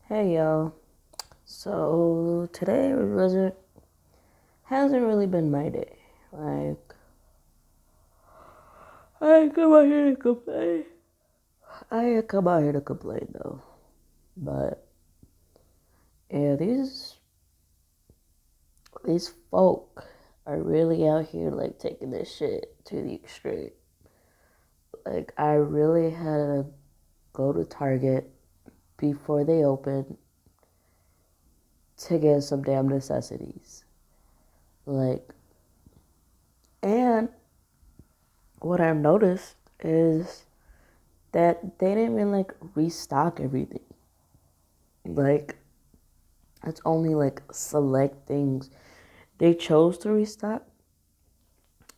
Hey y'all. So today wasn't hasn't really been my day. Like I ain't come out here to complain. I ain't come out here to complain though. But yeah, these folk are really out here like taking this shit to the extreme. Like I really had to go to Target before they open to get some damn necessities. Like and what I've noticed is that they didn't even like restock everything. Like it's only like select things they chose to restock.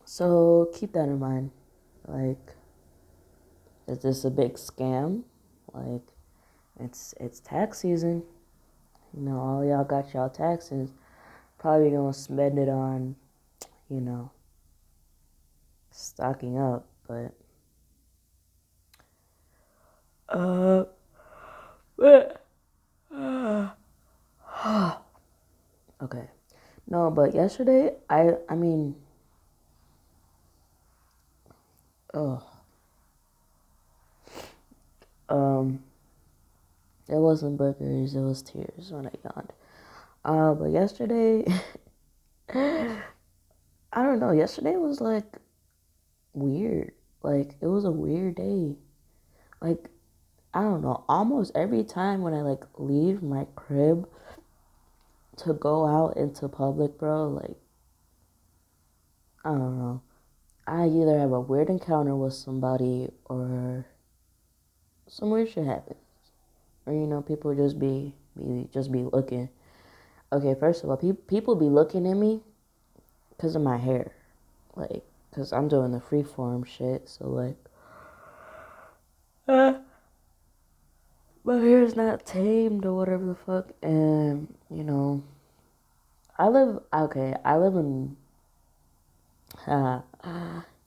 So keep that in mind. Like, is this a big scam? Like, it's tax season. You know, all y'all got y'all taxes. Probably gonna spend it on, you know, stocking up. But uh, but, okay. No, but yesterday I mean, oh, um, it wasn't burgers, it was tears when I yawned. But yesterday, I don't know. Yesterday was like weird. Like it was a weird day. Like I don't know. Almost every time when I like leave my crib to go out into public, bro, like I don't know. I either have a weird encounter with somebody or some weird shit happens. Or people just be looking. Okay, first of all, people be looking at me because of my hair. Like, because I'm doing the freeform shit. So, like, my hair's not tamed or whatever the fuck. And, I live in, y'all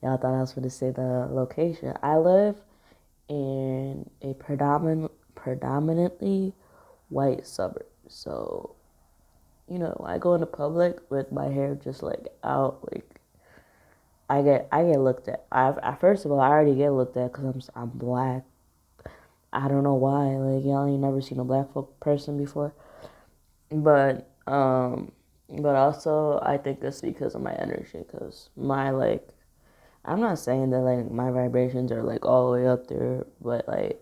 thought I was going to say the location. I live in a predominantly white suburb. So, I go into public with my hair just like out, like, I get looked at. First of all, I already get looked at because I'm black. I don't know why. Like y'all ain't never seen a black folk person before. But but also I think it's because of my energy. Cause my like, I'm not saying that like my vibrations are like all the way up there, but like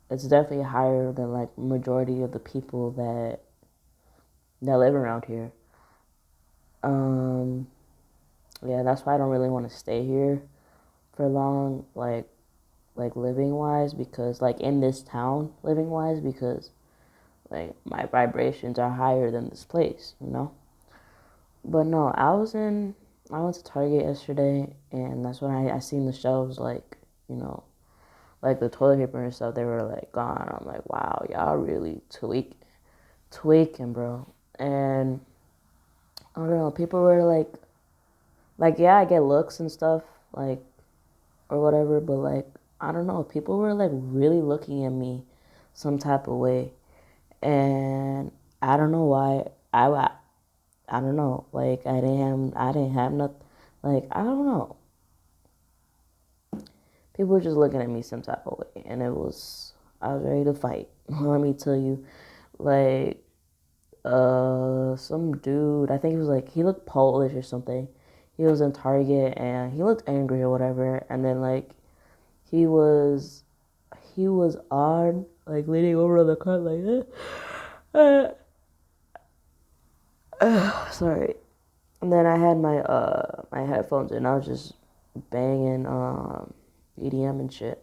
it's definitely higher than like majority of the people that live around here. Um, yeah, that's why I don't really want to stay here for long. Like living wise, because like in this town living wise, because like my vibrations are higher than this place. But no, I went to Target yesterday, and that's when I seen the shelves like you know like the toilet paper and stuff. They were like gone. I'm like, wow, y'all really tweaking, bro. And I don't know, people were like yeah, I get looks and stuff like or whatever, but like I don't know, people were like really looking at me some type of way, and I don't know why. I don't know. Like I didn't have nothing. Like I don't know. People were just looking at me some type of way, and I was ready to fight. Let me tell you, like some dude. I think he was like he looked Polish or something. He was in Target and he looked angry or whatever, and then like he was he was on like leaning over on the cart like sorry. And then I had my headphones in. I was just banging EDM and shit,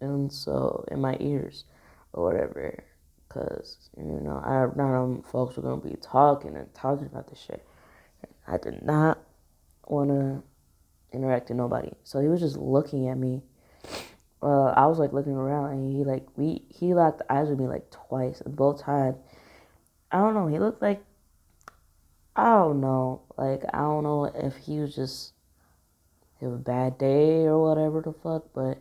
and so in my ears or whatever, cause I none of them folks were gonna be talking and talking about this shit. I did not want to interact with nobody, so he was just looking at me. I was like looking around, and he locked eyes with me like twice, and both times. I don't know. He looked like I don't know. Like I don't know if he was just it was a bad day or whatever the fuck, but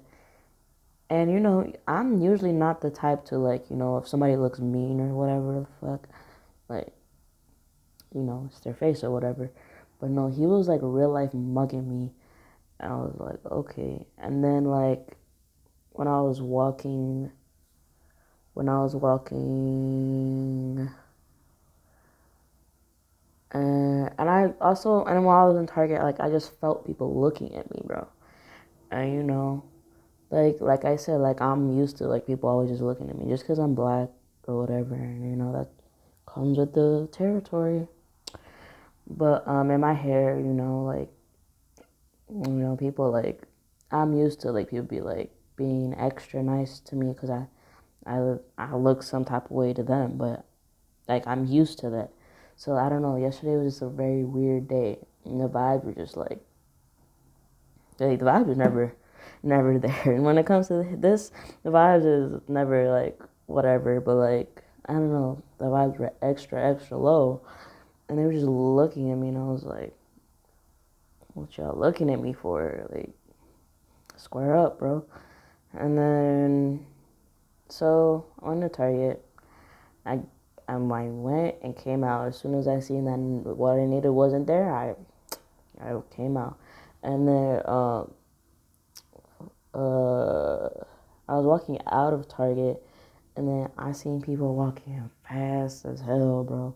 And you know, I'm usually not the type to like, you know, if somebody looks mean or whatever the fuck, like, you know, it's their face or whatever. But no, he was like real life mugging me. And I was like, okay. And then like when I was walking, when I was walking, and I also, and while I was in Target, like I just felt people looking at me, bro. And you know, like I said, like I'm used to like people always just looking at me just because I'm black or whatever, and you know that comes with the territory. But in my hair, you know, like you know, people like I'm used to like people be like being extra nice to me because I look some type of way to them, but like I'm used to that. So I don't know. Yesterday was just a very weird day, and the vibes were just like the vibes was never there. And when it comes to this, the vibes is never like whatever. But like I don't know, the vibes were extra low, and they were just looking at me, and I was like, "What y'all looking at me for? Like square up, bro." And then so on the Target, I I went and came out as soon as I seen that what I needed wasn't there. I came out, and then uh I was walking out of Target, and then I seen people walking fast as hell, bro.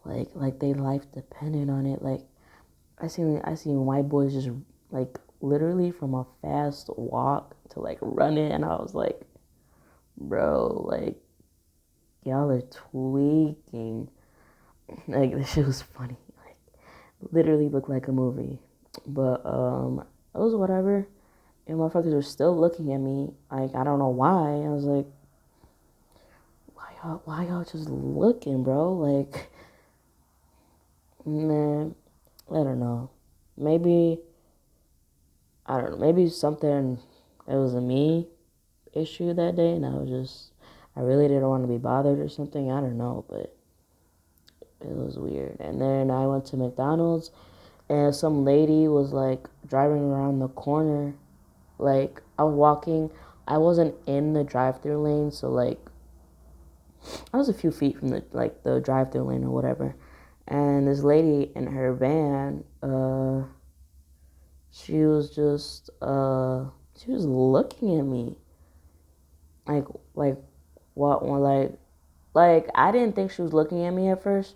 Like they life depended on it. Like I seen white boys just like literally from a fast walk to like running, and I was like, bro, like y'all are tweaking. Like this shit was funny. Like literally looked like a movie. But it was whatever. And motherfuckers were still looking at me. Like I don't know why. I was like, why y'all just looking, bro? Like, man, I don't know. Maybe I don't know. Maybe something. It was a me issue that day, and I really didn't want to be bothered or something. I don't know, but it was weird. And then I went to McDonald's, and some lady was like driving around the corner. Like I was walking, I wasn't in the drive-through lane, so like I was a few feet from the drive-through lane or whatever. And this lady in her van, she was just she was looking at me like like what like I didn't think she was looking at me at first.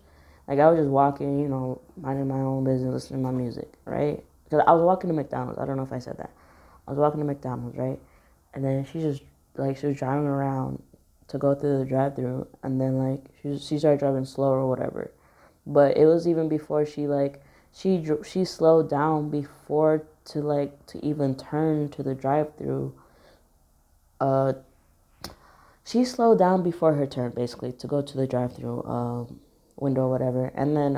Like I was just walking, you know, minding my own business, listening to my music, right? Because I was walking to McDonald's. I don't know if I said that. I was walking to McDonald's, right? And then she was driving around to go through the drive-through, and then like she started driving slow or whatever. But it was even before she slowed down before to even turn to the drive-through. Uh, she slowed down before her turn basically to go to the drive-through window or whatever. And then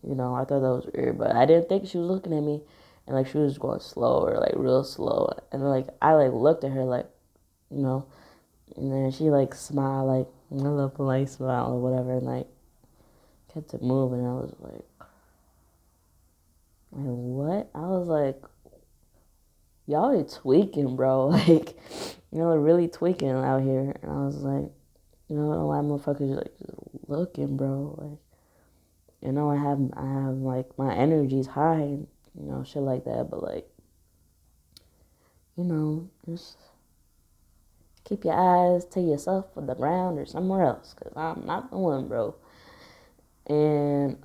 you know, I thought that was weird, but I didn't think she was looking at me, and like she was going slow or like real slow, and like I like looked at her like, you know, and then she like smiled like a little polite smile or whatever, and like kept it moving. And I was like what? I was like, y'all are tweaking, bro. Like, you know, really tweaking out here. And I was like, you know, why motherfuckers like just looking, bro? Like, you know, I have like my energy's high, and, you know, shit like that. But like, you know, just keep your eyes to yourself on the ground or somewhere else, cause I'm not the one, bro. And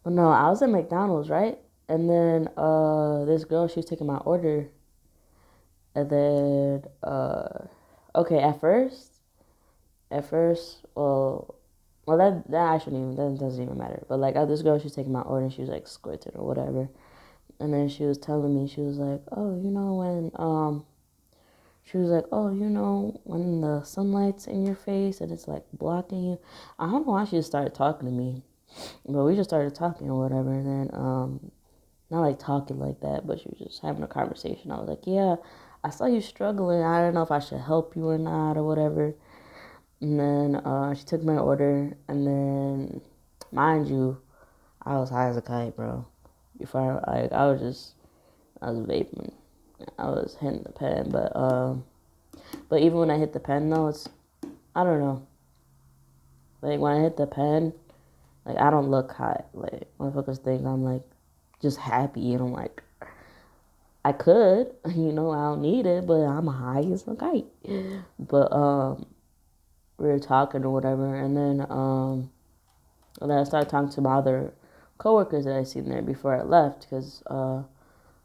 but no, I was at McDonald's, right? And then this girl, she was taking my order, and then okay, at first, well, that actually even that doesn't even matter. But like, this girl, she was taking my order, and she was like squirted or whatever, and then she was telling me, she was like, oh, you know when she was like, oh, you know when the sunlight's in your face and it's like blocking you. I don't know why she just started talking to me, but we just started talking or whatever, and then not like talking like that, but she was just having a conversation. I was like, yeah, I saw you struggling. I don't know if I should help you or not or whatever. And then she took my order, and then, mind you, I was high as a kite, bro. Before I was vaping. I was hitting the pen, but even when I hit the pen though, it's, I don't know. Like when I hit the pen, like I don't look hot. Like motherfuckers think I'm like just happy, and I'm like, I could, I don't need it, but I'm high as a kite. But we were talking or whatever, and then I started talking to my other coworkers that I seen there before I left, because I'm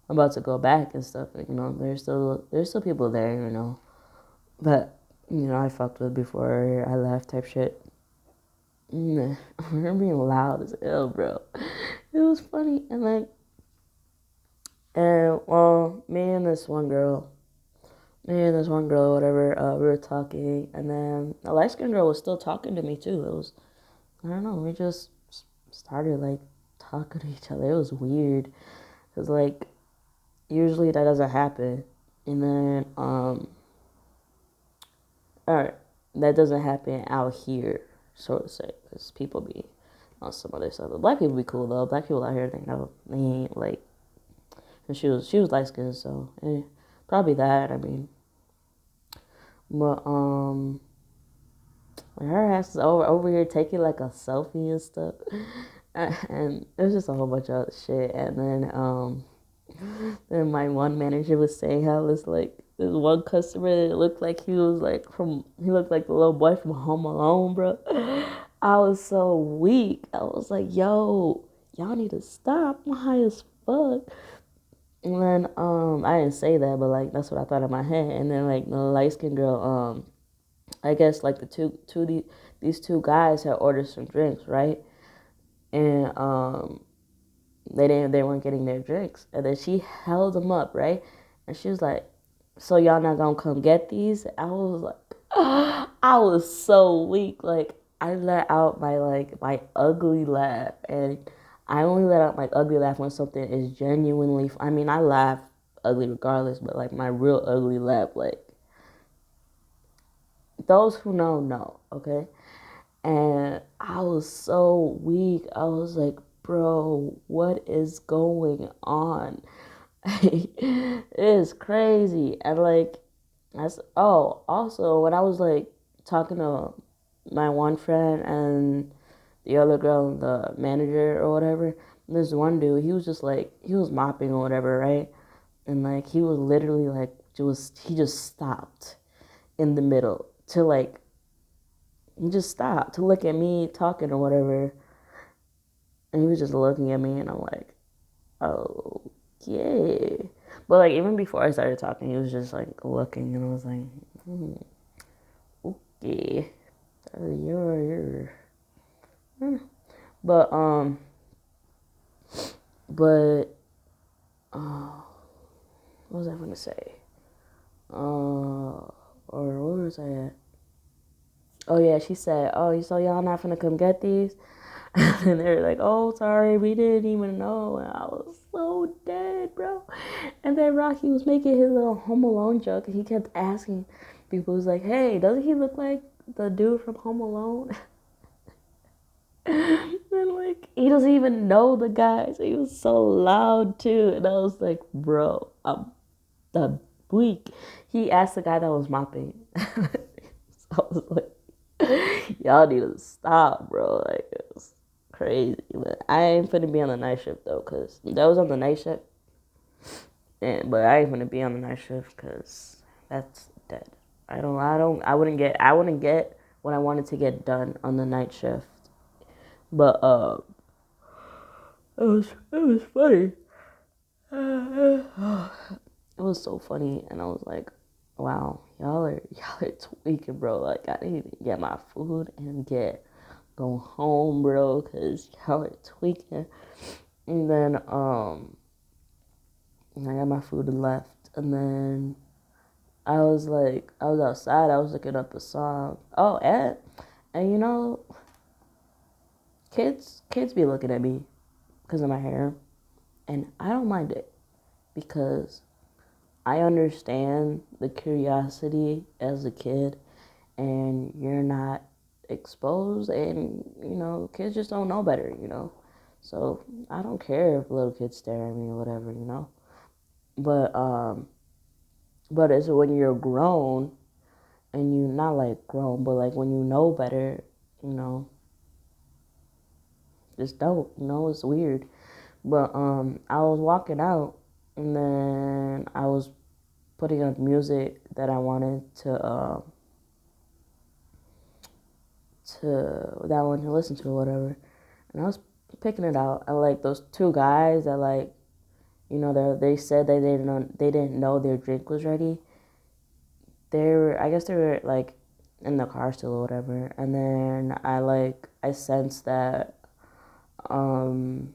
about to go back and stuff. There's still people there, that I fucked with before I left type shit. We're being loud as hell, bro. It was funny, well, me and this one girl, or whatever, we were talking, and then the light skinned girl was still talking to me too. It was, I don't know, we just started like talking to each other. It was weird, cause like usually that doesn't happen, and then or that doesn't happen out here, so to say, cause people be on some other stuff. But black people be cool though. Black people out here, they ain't like. And she was light skinned, so probably that. I mean, but her ass is over here taking like a selfie and stuff, and it was just a whole bunch of other shit. And then my one manager was saying how it's like this one customer that looked like he looked like the little boy from Home Alone, bro. I was so weak. I was like, yo, y'all need to stop. I'm high as fuck. And then I didn't say that, but like that's what I thought in my head. And then like the light skinned girl, I guess like these two guys had ordered some drinks, right? And they weren't getting their drinks. And then she held them up, right? And she was like, "So y'all not gonna come get these?" I was like, I was so weak. Like I let out my ugly laugh, and I only let out my ugly laugh when something is genuinely. I mean, I laugh ugly regardless, but like my real ugly laugh, like those who know, okay? And I was so weak. I was like, bro, what is going on? It is crazy. And like, also when I was like talking to my one friend and the other girl, the manager or whatever, this one dude, he was just like, he was mopping or whatever, right? And like, he was literally like, he just stopped in the middle to like, he just stopped to look at me talking or whatever. And he was just looking at me, and I'm like, oh, yeah. But like, even before I started talking, he was just like looking, and I was like, okay. You're. But, but, what was I going to say? Or where was I at? Oh, yeah, she said, oh, so y'all not gonna come get these? And they were like, oh, sorry, we didn't even know. And I was so dead, bro. And then Rocky was making his little Home Alone joke, and he kept asking people, he was like, hey, doesn't he look like the dude from Home Alone? And like, he doesn't even know the guy, so he was so loud too. And I was like, bro, I'm the weak. He asked the guy that was mopping. So I was like, y'all need to stop, bro. Like, it's crazy. But I ain't finna be on the night shift though, cause that was on the night shift. But I ain't finna be on the night shift, cause that's dead. I wouldn't get what I wanted to get done on the night shift. But it was funny. It was so funny, and I was like, wow, y'all are tweaking, bro. Like I didn't even get my food and go home, bro, cause y'all are tweaking. And then I got my food and left, and then I was outside. I was looking up a song. Oh, and kids be looking at me because of my hair, and I don't mind it because I understand the curiosity as a kid, and you're not exposed, and kids just don't know better. So I don't care if little kids stare at me or whatever. But But it's when you're grown and you not like grown, but like when you know better, you know, it's dope. You know, it's weird. But I was walking out, and then I was putting on music that I wanted to that I wanted to listen to or whatever, and I was picking it out. And like those two guys that like, you know, they said they didn't know their drink was ready. I guess they were like in the car still or whatever. And then I sensed that um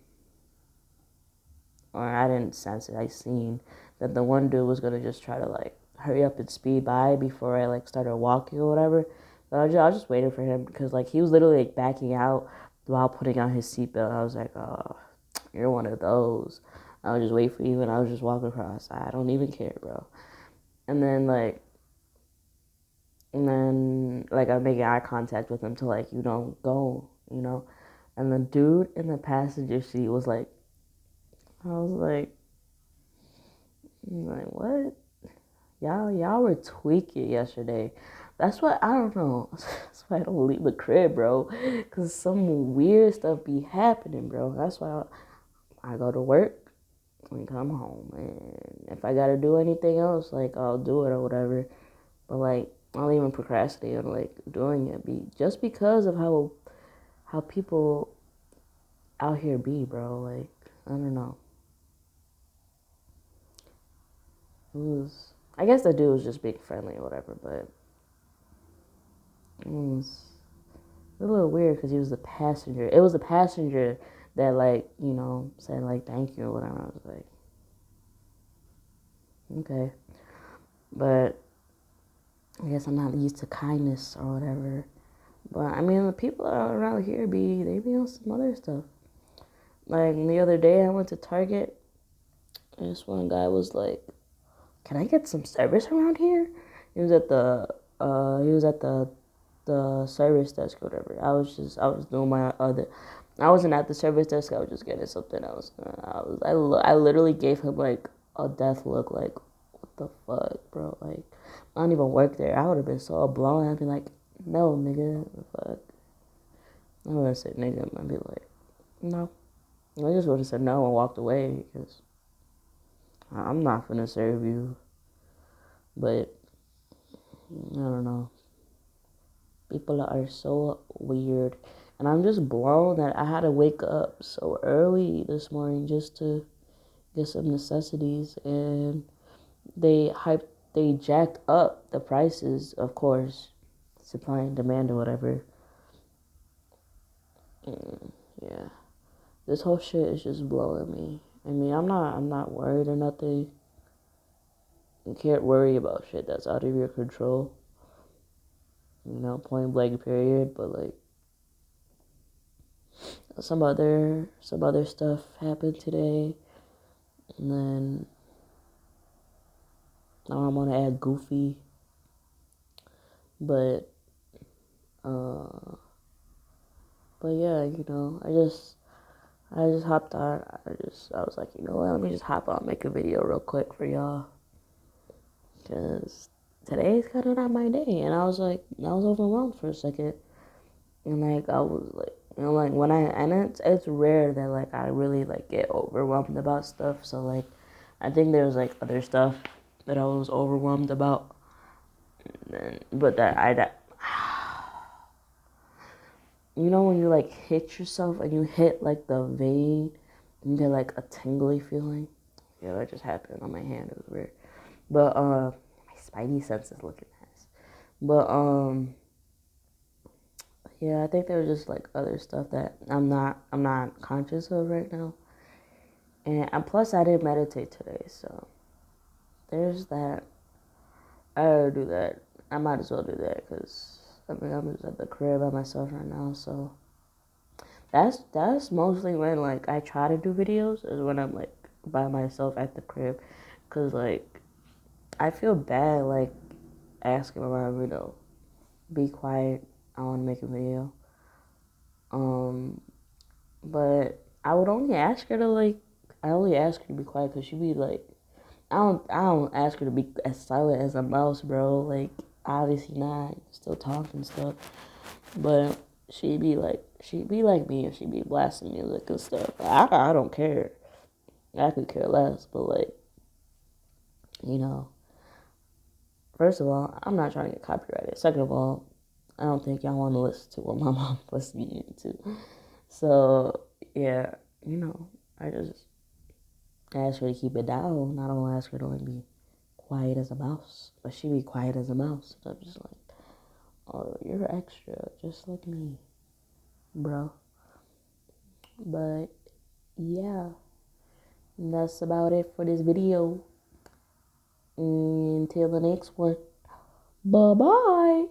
or I didn't sense it, I seen that the one dude was gonna just try to like hurry up and speed by before I like started walking or whatever. But I was just waiting for him because like he was literally like backing out while putting on his seatbelt. I was like, oh, you're one of those. I was just wait for you and I was just walking across. I don't even care, bro. And then like I'm making eye contact with him to like, you don't go, you know. And the dude in the passenger seat was like, I was like, what? Y'all were tweaking yesterday. That's why I don't know. That's why I don't leave the crib, bro. Cause some weird stuff be happening, bro. That's why I go to work and come home. And if I gotta do anything else, like I'll do it or whatever. But like I'll even procrastinate on like doing it. Just because of how people out here be, bro. Like I don't know. It was. I guess the dude was just being friendly or whatever, but it was a little weird because he was the passenger. It was the passenger that, like, you know, said, like, thank you or whatever. I was like, okay. But I guess I'm not used to kindness or whatever. But, I mean, the people around here, they be on some other stuff. Like, the other day I went to Target, and this one guy was like, can I get some service around here? He was at the service desk or whatever. I was doing my other. I wasn't at the service desk. I was just getting something else. I literally gave him like a death look. Like, what the fuck, bro? Like, I don't even work there. I would have been so blown. I'd be like, no, nigga, what the fuck. I would have said nigga. I'd be like, no. I just would have said no and walked away because I'm not gonna serve you. But I don't know. People are so weird. And I'm just blown that I had to wake up so early this morning just to get some necessities. And they jacked up the prices, of course, supply and demand or whatever. Yeah. This whole shit is just blowing me. I mean, I'm not worried or nothing. You can't worry about shit that's out of your control. You know, point blank period, but like some other stuff happened today, and then now I'm gonna add Goofy, but uh, but yeah, you know, I just hopped on. I was like, you know what? Let me just hop on, make a video real quick for y'all, cause today's kind of not my day, and I was overwhelmed for a second, and like I was like. You know, like when it's rare that like I really like get overwhelmed about stuff. So like, I think there's like other stuff that I was overwhelmed about, but that you know when you like hit yourself and you hit like the vein, and you get like a tingly feeling. Yeah, that just happened on my hand. It was weird, but my spidey sense is looking nice. But yeah, I think there was just like other stuff that I'm not conscious of right now. And plus, I didn't meditate today, so there's that. I gotta do that. I might as well do that because I mean I'm just at the crib by myself right now. So that's mostly when like I try to do videos is when I'm like by myself at the crib, cause like I feel bad like asking my mom, you know, be quiet. I want to make a video. Um, but I would only ask her to like I only ask her to be quiet because she'd be like I don't ask her to be as silent as a mouse, bro. Like, obviously not. Still talking and stuff. But she be like me, and she be blasting music and stuff. I don't care. I could care less. But like, you know, first of all, I'm not trying to get copyrighted. Second of all, I don't think y'all want to listen to what my mom's listening to. So yeah, I just ask her to keep it down. I don't ask her to like be quiet as a mouse, but she be quiet as a mouse. So I'm just like, oh, you're extra, just like me, bro. But yeah, that's about it for this video. Until the next one. Bye bye.